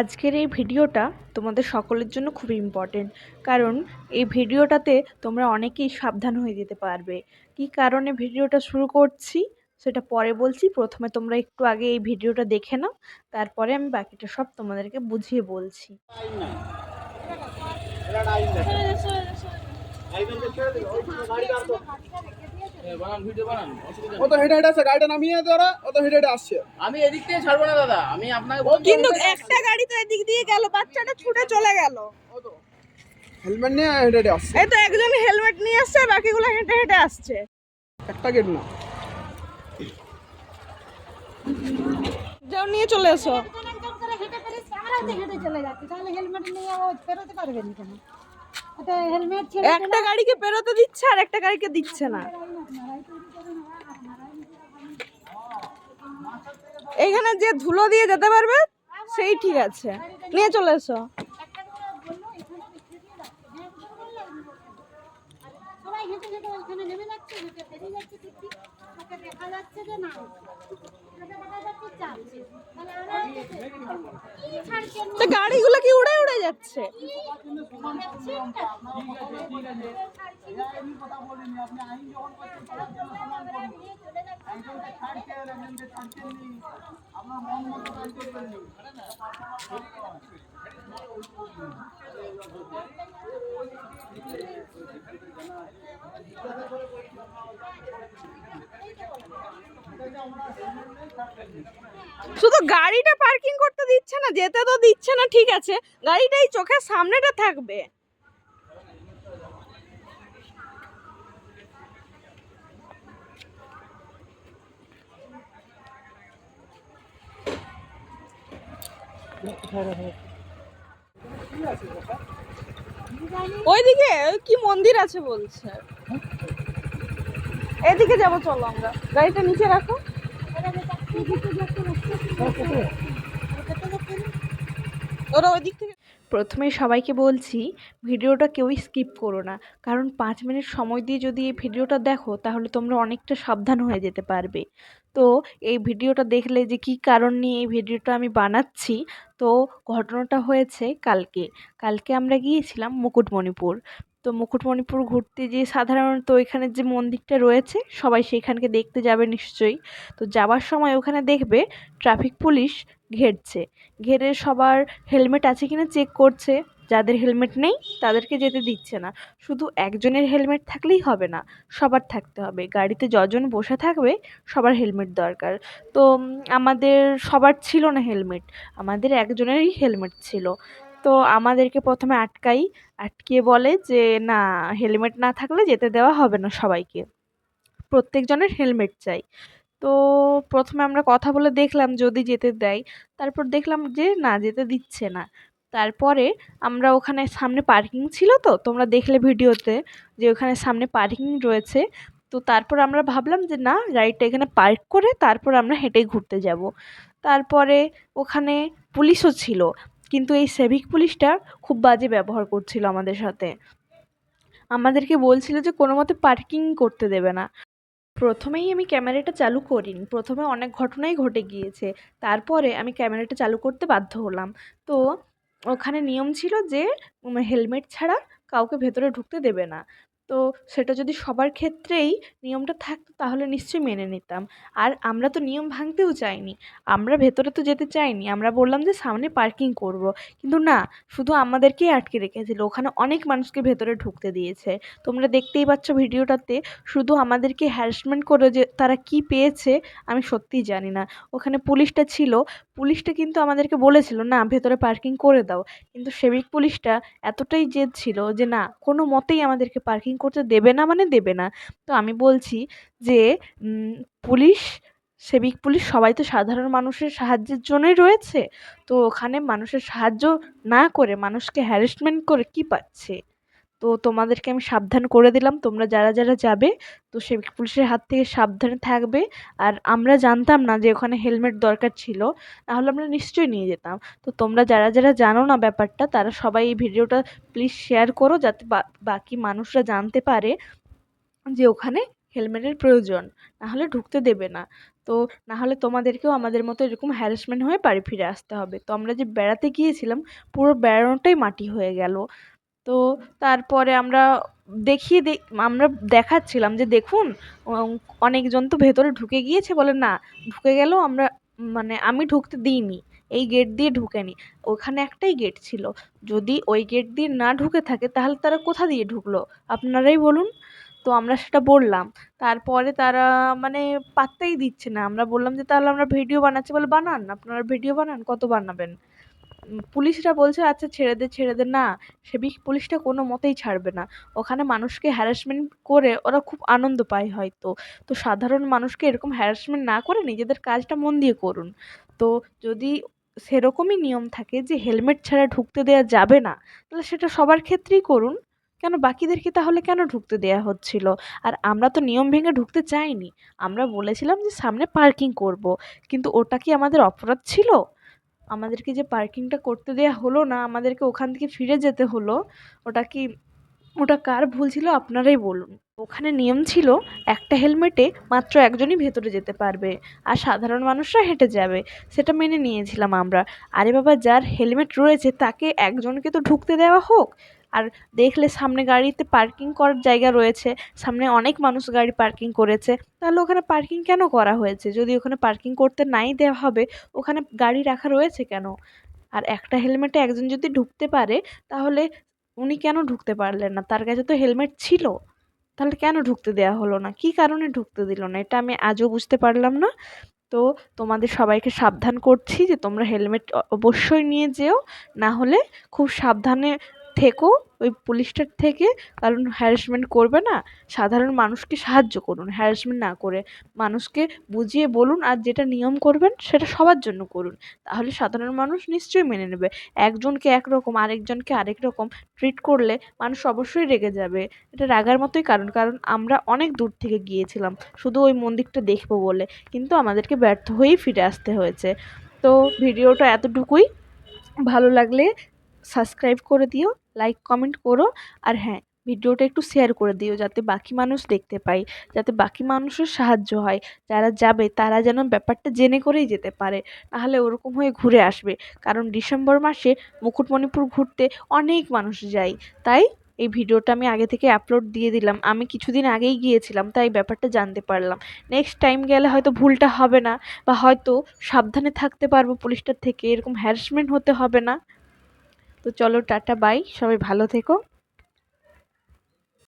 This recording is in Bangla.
আজকের এই ভিডিওটা তোমাদের সকলের জন্য খুব ইম্পর্টেন্ট, কারণ এই ভিডিওটাতে তোমরা অনেকেই সাবধান হয়ে যেতে পারবে। কি কারণে ভিডিওটা শুরু করছি সেটা পরে বলছি, প্রথমে তোমরা একটু আগে এই ভিডিওটা দেখে নাও, তারপরে আমি বাকিটা সব তোমাদেরকে বুঝিয়ে বলছি। আমি এদিক থেকে ছাড়বো না দাদা, আমি আপনাকে কিন্তু একটা গাড়ি তো এদিক দিয়ে গেল, বাচ্চাটা ছুটে চলে গেল। হেলমেট নিয়ে হেঁটে হেঁটে আসছে। এই তো একজন হেলমেট নিয়ে আসছে, বাকিগুলো হেঁটে হেঁটে আসছে। একটা গেট না, যাও নিয়ে চলে এসো। একটা গাড়িকে পেরোতে দিচ্ছে আর একটা গাড়িকে দিচ্ছে না। এইখানে যে ধুলো দিয়ে যেতে পারবে সেই ঠিক আছে, নিয়ে চলে এসো। তো গাড়িগুলো কি উড়ে উড়ে যাচ্ছে? শুধু গাড়িটা পার্কিং করতে দিচ্ছে না, যেতে তো দিচ্ছে না, ঠিক আছে, গাড়িটাই চোখের সামনেটা থাকবে। ওইদিকে কি মন্দির আছে বলছে, এদিকে যাবো, চলো আমরা। গাড়িটা নিচে রাখো। ওরা ওই দিক থেকে। প্রথমে সবাইকে বলছি, ভিডিওটা কেউই স্কিপ করো না, কারণ 5 মিনিট সময় দিয়ে যদি এই ভিডিওটা দেখো তাহলে তোমরা অনেকটা সাবধান হয়ে যেতে পারবে। তো এই ভিডিওটা দেখলে যে কি কারণ নিয়ে এই ভিডিওটা আমি বানাচ্ছি, তো ঘটনাটা হয়েছে কালকে। কালকে আমরা গিয়েছিলাম মুকুটমণিপুর। তো মুকুটমণিপুর ঘুরতে যেয়ে সাধারণত ওইখানে যে মন্দিরটা রয়েছে সবাই সেখানকে দেখতে যাবে নিশ্চয়ই। তো যাওয়ার সময় ওখানে দেখবে ট্রাফিক পুলিশ ঘেরছে, ঘেরে সবার হেলমেট আছে কিনা চেক করছে। যাদের হেলমেট নেই তাদেরকে যেতে দিচ্ছে না। শুধু একজনের হেলমেট থাকলেই হবে না, সবার থাকতে হবে। গাড়িতে যজন বসে থাকবে সবার হেলমেট দরকার। তো আমাদের সবার ছিল না হেলমেট, আমাদের একজনেরই হেলমেট ছিল। তো আমাদেরকে প্রথমে আটকিয়ে বলে যে না, হেলমেট না থাকলে যেতে দেওয়া হবে না সবাইকে, প্রত্যেকজনের হেলমেট চাই। তো প্রথমে আমরা কথা বলে দেখলাম যদি যেতে দেয়, তারপর দেখলাম যে না, যেতে দিচ্ছে না। তারপরে আমরা ওখানে সামনে পার্কিং ছিল, তো তোমরা দেখলে ভিডিওতে যে ওখানে সামনে পার্কিং রয়েছে। তো তারপর আমরা ভাবলাম যে না, গাড়িটা এখানে পার্ক করে তারপর আমরা হেঁটেই ঘুরতে যাব। তারপরে ওখানে পুলিশও ছিল, কিন্তু এই সিভিক পুলিশটা খুব বাজে ব্যবহার করছিল আমাদের সাথে। আমাদেরকে বলছিল যে কোনো মতে পার্কিং করতে দেবে না। প্রথমেই আমি ক্যামেরাটা চালু করিনি, প্রথমে অনেক ঘটনাই ঘটে গিয়েছে, তারপরে আমি ক্যামেরাটা চালু করতে বাধ্য হলাম। তো ওখানে নিয়ম ছিল যে হেলমেট ছাড়া কাউকে ভেতরে ঢুকতে দেবে না। তো সেটা যদি সবার ক্ষেত্রেই নিয়মটা থাকতো তাহলে নিশ্চয়ই মেনে নিতাম। আর আমরা তো নিয়ম ভাঙতেও চাইনি, আমরা ভেতরে তো যেতে চাইনি, আমরা বললাম যে সামনে পার্কিং করব। কিন্তু না, শুধু আমাদেরকেই আটকে রেখেছিল, ওখানে অনেক মানুষকে ভেতরে ঢুকতে দিয়েছে। তোমরা দেখতেই পাচ্ছ ভিডিওটাতে, শুধু আমাদেরকে হ্যারাসমেন্ট করে যে তারা কি পেয়েছে আমি সত্যিই জানি না। ওখানে পুলিশটা ছিল, পুলিশটা কিন্তু আমাদেরকে বলেছিল না ভেতরে পার্কিং করে দাও, কিন্তু সিভিক পুলিশটা এতটাই জেদ ছিল যে না, কোনো মতেই আমাদেরকে পার্কিং করতে দেবে না মানে দেবে না। তো আমি বলছি যে পুলিশ, সিভিক পুলিশ সবাই তো সাধারণ মানুষের সাহায্যের জন্যই রয়েছে। তো ওখানে মানুষের সাহায্য না করে মানুষকে হ্যারাসমেন্ট করে কি পাচ্ছে? তো তোমাদেরকে আমি সাবধান করে দিলাম, তোমরা যারা যারা যাবে তো সিভিক পুলিশের হাত থেকে সাবধানে থাকবে। আর আমরা জানতাম না যে ওখানে হেলমেট দরকার ছিল, নাহলে আমরা নিশ্চয়ই নিয়ে যেতাম। তো তোমরা যারা যারা জানো না ব্যাপারটা তারা সবাই এই ভিডিওটা প্লিজ শেয়ার করো, যাতে বাকি মানুষরা জানতে পারে যে ওখানে হেলমেটের প্রয়োজন, নাহলে ঢুকতে দেবে না। তো না হলে তোমাদেরকেও আমাদের মতো এরকম হ্যারাসমেন্ট হয়ে বাড়ি ফিরে আসতে হবে। তো আমরা যে বেড়াতে গিয়েছিলাম পুরো বেড়ানোটাই মাটি হয়ে গেল। তো তারপরে আমরা দেখাচ্ছিলাম যে দেখুন উম, অনেকজন তো ভেতরে ঢুকে গিয়েছে, বলে না ঢুকে গেলেও আমরা মানে আমি ঢুকতে দিইনি, এই গেট দিয়ে ঢুকেনি, ওখানে একটাই গেট ছিল, যদি ওই গেট দিয়ে না ঢুকে থাকে তাহলে তারা কোথা দিয়ে ঢুকলো আপনারাই বলুন। তো আমরা সেটা বললাম। তারপরে তারা মানে পাত্তাই দিচ্ছে না। আমরা বললাম যে তাহলে আমরা ভিডিও বানাচ্ছি, বলে বানান, আপনারা ভিডিও বানান, কত বানাবেন। পুলিশরা বলছে আচ্ছা ছেড়ে দে ছেড়ে দে, না সেবিক পুলিশটা কোনো মতেই ছাড়বে না। ওখানে মানুষকে হ্যারাসমেন্ট করে ওরা খুব আনন্দ পায় হয়তো। তো সাধারণ মানুষকে এরকম হ্যারাসমেন্ট না করে নিজেদের কাজটা মন দিয়ে করুন। তো যদি সেরকমই নিয়ম থাকে যে হেলমেট ছাড়া ঢুকতে দেওয়া যাবে না, তাহলে সেটা সবার ক্ষেত্রেই করুন। কেন বাকিদেরকে তাহলে কেন ঢুকতে দেয়া হচ্ছিল? আর আমরা তো নিয়ম ভেঙে ঢুকতে চাইনি। আমরা বলেছিলাম যে সামনে পার্কিং করব, কিন্তু ওটা কি আমাদের অপরাধ ছিল? আমাদেরকে যে পার্কিংটা করতে দেয়া হলো না, আমাদেরকে ওখান থেকে ফিরে যেতে হলো, ওটা কি ওটা কার ভুল ছিল আপনারাই বলুন। ওখানে নিয়ম ছিল একটা হেলমেটে মাত্র একজনই ভেতরে যেতে পারবে, আর সাধারণ মানুষরা হেঁটে যাবে। সেটা মেনে নিয়েছিলাম আমরা। আরে বাবা, যার হেলমেট রয়েছে তাকে একজনকে তো ঢুকতে দেওয়া হোক। আর দেখলে সামনে গাড়িতে পার্কিং করার জায়গা রয়েছে, সামনে অনেক মানুষ গাড়ি পার্কিং করেছে, তাহলে ওখানে পার্কিং কেন করা হয়েছে? যদি ওখানে পার্কিং করতে নাই দেওয়া হবে, ওখানে গাড়ি রাখা রয়েছে কেন? আর একটা হেলমেটে একজন যদি ঢুকতে পারে, তাহলে উনি কেন ঢুকতে পারলেন না? তার কাছে তো হেলমেট ছিল। তাহলে কেন ঢুকতে দেয়া হলো না? কি কারণে ঢুকতে দিল না? এটা আমি আজও বুঝতে পারলাম না। তো তোমাদের সবাইকে সাবধান করছি যে তোমরা হেলমেট অবশ্যই নিয়ে যেও। না হলে খুব সাবধানে থেকো ওই পুলিশটার থেকে। কারণ হ্যারাসমেন্ট করবে না, সাধারণ মানুষকে সাহায্য করুন, হ্যারাসমেন্ট না করে। মানুষকে বুঝিয়ে বলুন, আর যেটা নিয়ম করবেন সেটা সবার জন্য করুন। তাহলে সাধারণ মানুষ নিশ্চয়ই মেনে নেবে। একজনকে একরকম আরেকজনকে আরেক রকম ট্রিট করলে মানুষ অবশ্যই রেগে যাবে। এটা রাগার মতোই কারণ, কারণ আমরা অনেক দূর থেকে গিয়েছিলাম শুধু ওই মন্দিরটা দেখবো বলে, কিন্তু আমাদেরকে ব্যর্থ হয়েই ফিরে আসতে হয়েছে। তো ভিডিওটা এতটুকুই। ভালো লাগলে সাবস্ক্রাইব করে দিও, লাইক কমেন্ট করো, আর হ্যাঁ, ভিডিওটা একটু শেয়ার করে দিও যাতে বাকি মানুষ দেখতে পায়, যাতে বাকি মানুষের সাহায্য হয়। যারা যাবে তারা যেন ব্যাপারটা জেনে করেই যেতে পারে, নাহলে ওরকম হয়ে ঘুরে আসবে। কারণ ডিসেম্বর মাসে মুকুটমণিপুর ঘুরতে অনেক মানুষ যায়। তাই এই ভিডিওটা আমি আগে থেকে আপলোড দিয়ে দিলাম। আমি কিছুদিন আগেই গিয়েছিলাম, তাই ব্যাপারটা জানতে পারলাম। নেক্সট টাইম গেলে হয়তো ভুলটা হবে না, বা হয়তো সাবধানে থাকতে পারবো পুলিশটার থেকে, এরকম হ্যারাসমেন্ট হতে হবে না। তো চলো টাটা বাই, সবাই ভালো থেকো।